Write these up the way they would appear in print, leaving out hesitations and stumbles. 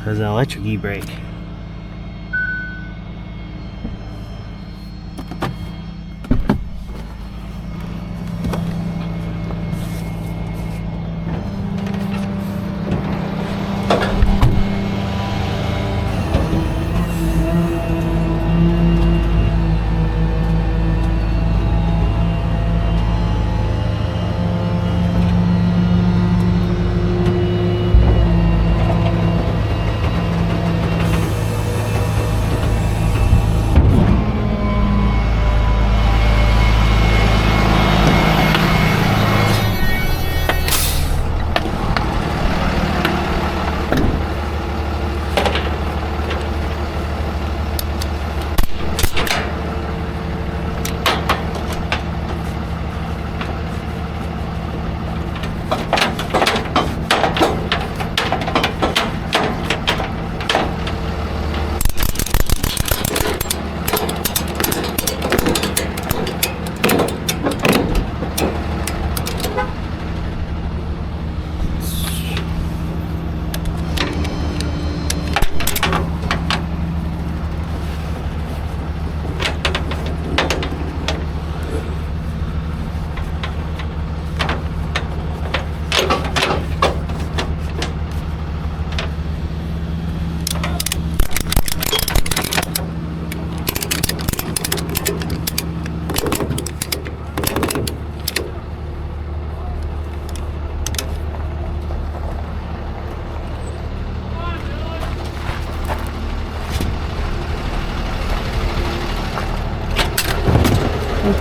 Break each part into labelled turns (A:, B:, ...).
A: There's an electric e-brake.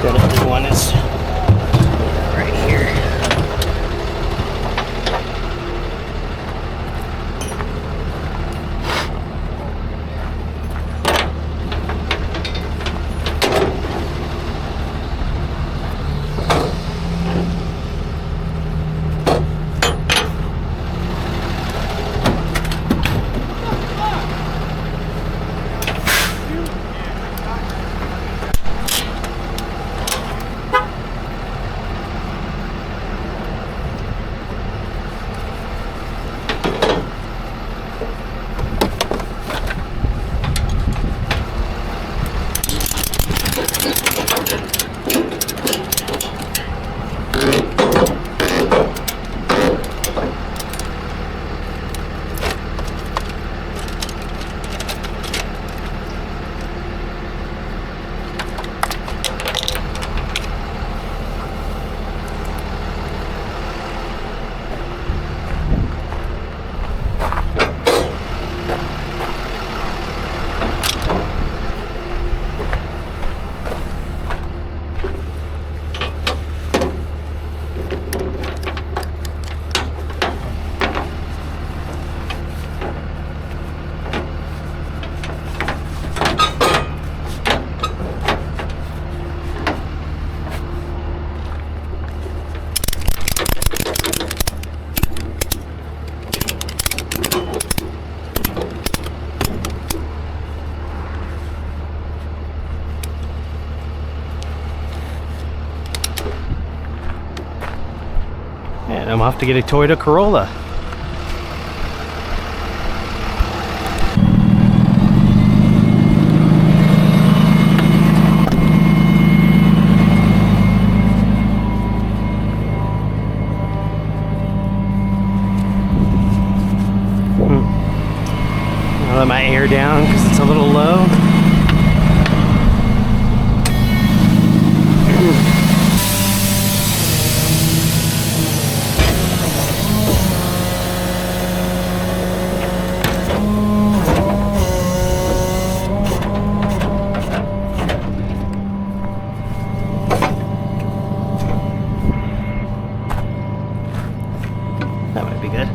A: The other one is right here. And I'm off to get a Toyota Corolla. I'll let my air down because it's a little low. That might be good.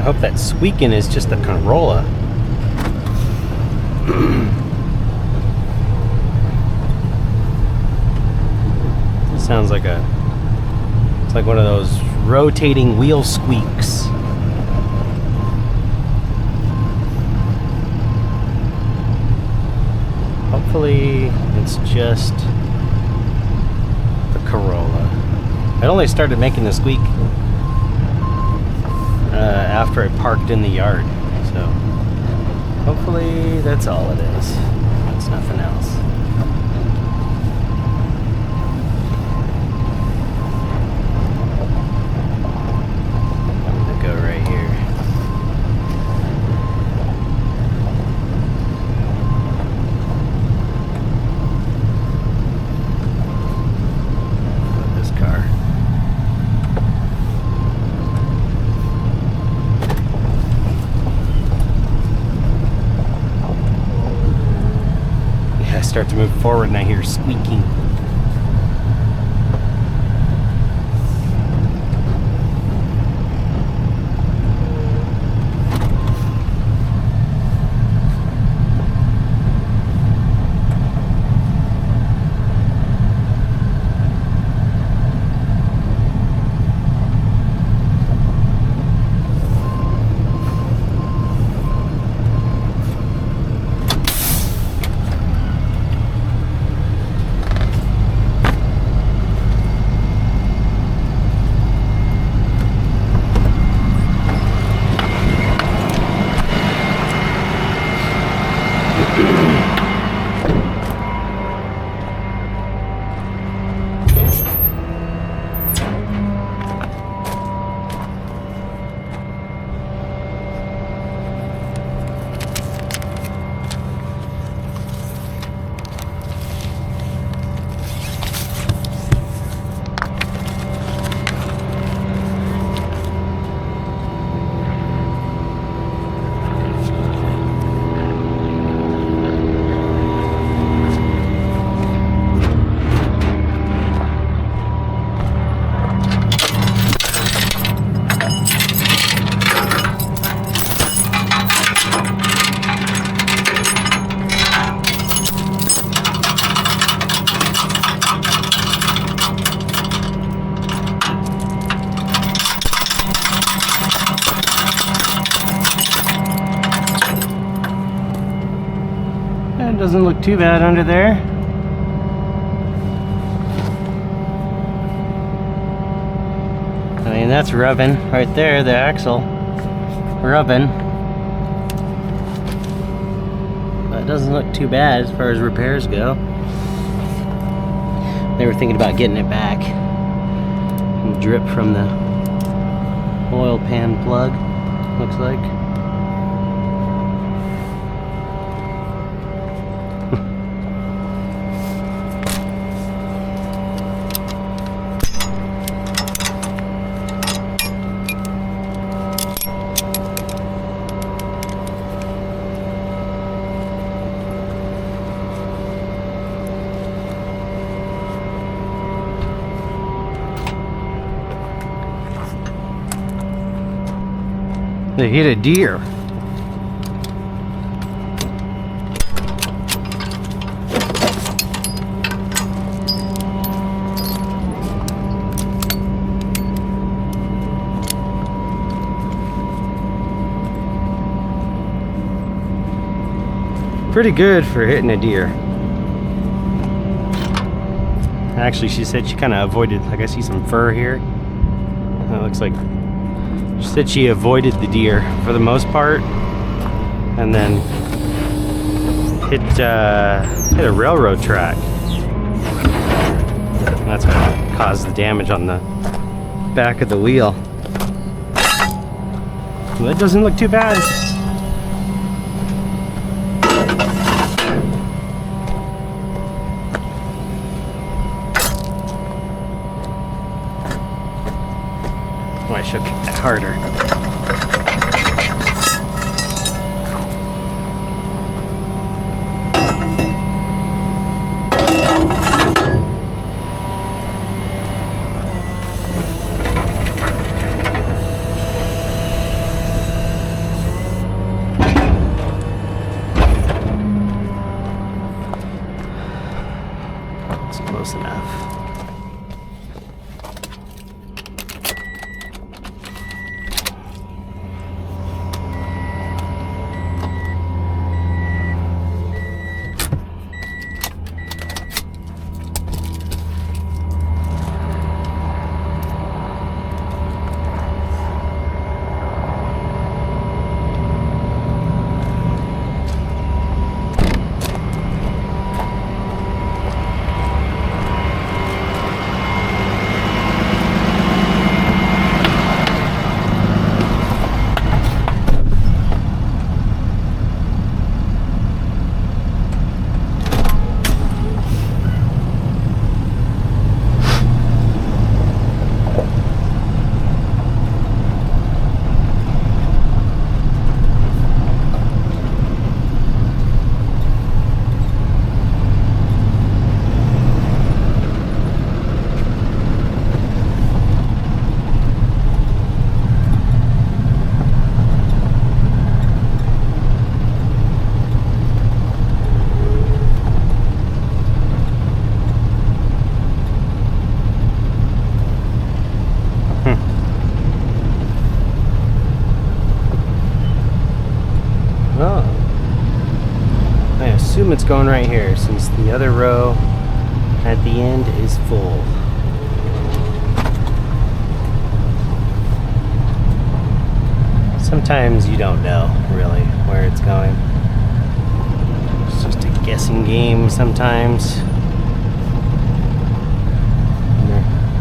B: hope that squeaking is just the Corolla. This sounds like it's like one of those rotating wheel squeaks. Hopefully it's just the Corolla. It only started making the squeak after it parked in the yard, so hopefully that's all it is. It's nothing else. I'm gonna go right here. This car. Start to move forward and I hear squeaking. Doesn't look too bad under there. I mean, that's rubbing right there, the axle rubbing. But it doesn't look too bad as far as repairs go. They were thinking about getting it back. And drip from the oil pan plug, looks like. They hit a deer. Pretty good for hitting a deer. Actually, she said she kind of avoided, like I see some fur here. It looks like she said she avoided the deer for the most part, and then hit a railroad track. And that's what caused the damage on the back of the wheel. Well, that doesn't look too bad. Oh, I should kick that harder. assume it's going right here since the other row at the end is full. Sometimes you don't know really where it's going. It's just a guessing game sometimes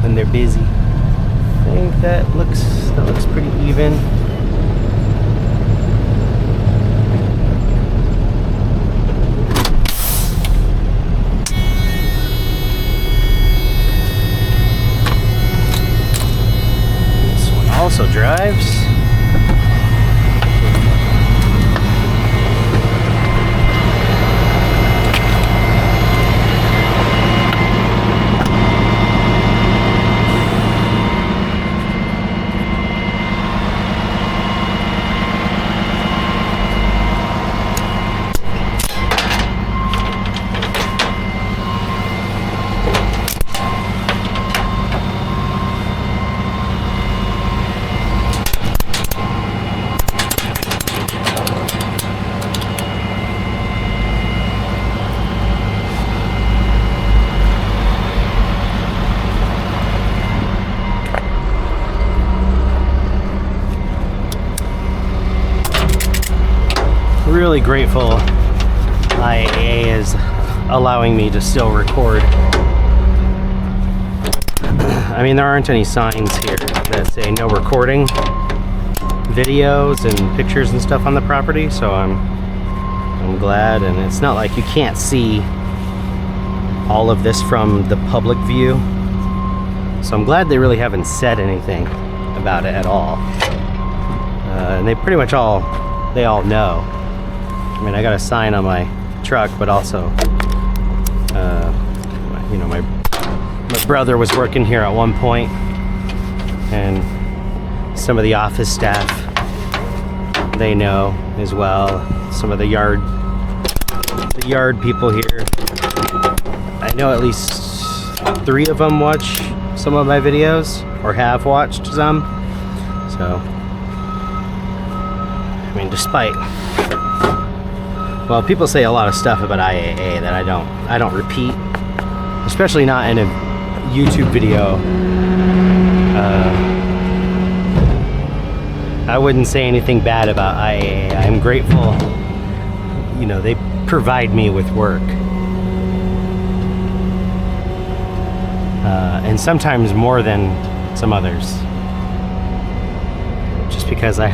B: when they're busy. I think that looks pretty even. This one also drives. Really grateful IAA is allowing me to still record. I mean, there aren't any signs here that say no recording videos and pictures and stuff on the property, so I'm glad. And it's not like you can't see all of this from the public view, so I'm glad they really haven't said anything about it at all. And they pretty much all know. I mean, I got a sign on my truck, but also, you know, my brother was working here at one point, and some of the office staff, they know as well. Some of the yard people here. I know at least 3 of them watch some of my videos, or have watched some. So, I mean, despite. Well, people say a lot of stuff about IAA that I don't repeat, especially not in a YouTube video. I wouldn't say anything bad about IAA. I'm grateful, you know, they provide me with work. And sometimes more than some others. Just because I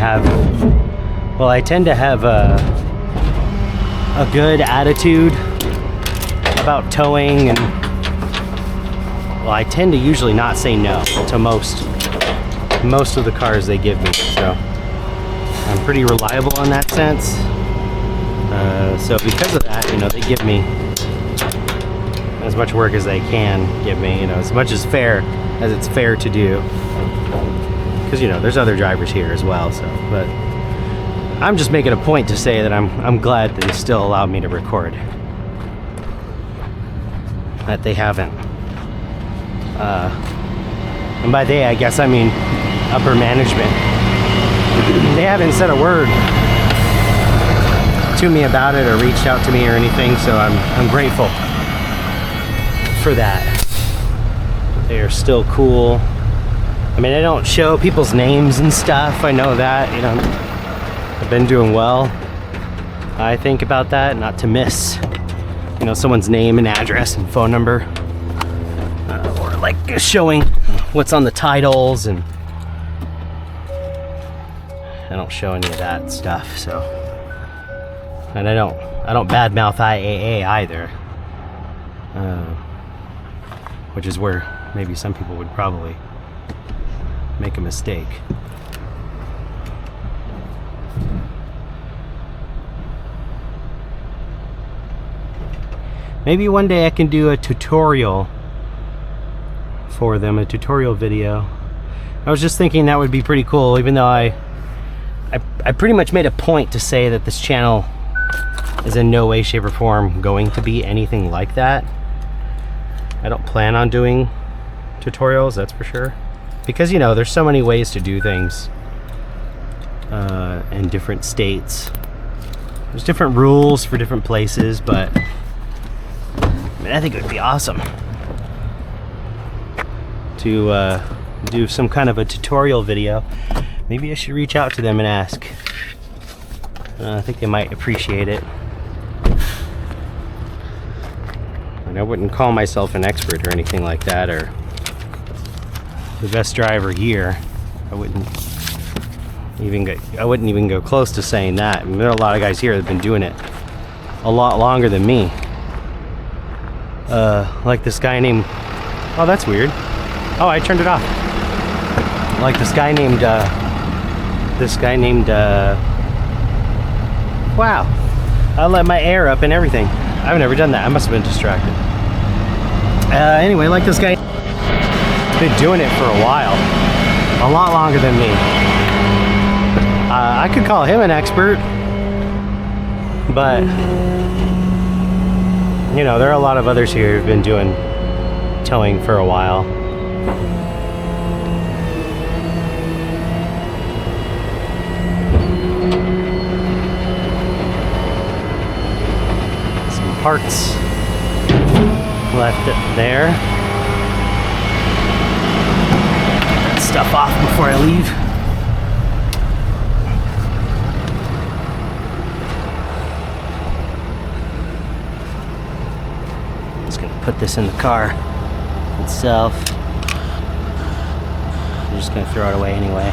B: tend to have a good attitude about towing, and well, I tend to usually not say no to most of the cars they give me, so I'm pretty reliable in that sense. So because of that, you know, they give me as much work as they can give me, you know, as much as it's fair to do, because, you know, there's other drivers here as well. So, but I'm just making a point to say that I'm glad that they still allowed me to record. That they haven't. And by they, I guess I mean upper management. They haven't said a word to me about it or reached out to me or anything, so I'm grateful for that. They are still cool. I mean, I don't show people's names and stuff. I know that, you know. I've been doing well, I think, about that, not to miss, you know, someone's name and address and phone number, or like showing what's on the titles, and I don't show any of that stuff. So, and I don't badmouth IAA either, which is where maybe some people would probably make a mistake. Maybe one day I can do a tutorial for them, a tutorial video. I was just thinking that would be pretty cool, even though I pretty much made a point to say that this channel is in no way, shape, or form going to be anything like that. I don't plan on doing tutorials, that's for sure. Because, you know, there's so many ways to do things in different states. There's different rules for different places, but I mean, I think it would be awesome to do some kind of a tutorial video. Maybe I should reach out to them and ask. I think they might appreciate it. And I wouldn't call myself an expert or anything like that, or the best driver here. I wouldn't even go close to saying that. I mean, there are a lot of guys here that have been doing it a lot longer than me. Like this guy named, oh, that's weird. Oh, I turned it off. Like this guy named, wow. I let my air up and everything. I've never done that. I must have been distracted. Anyway, like this guy, been doing it for a while. A lot longer than me. I could call him an expert, but you know, there are a lot of others here who've been doing towing for a while. Some parts left it there. Get stuff off before I leave. Put this in the car itself. I'm just gonna throw it away anyway.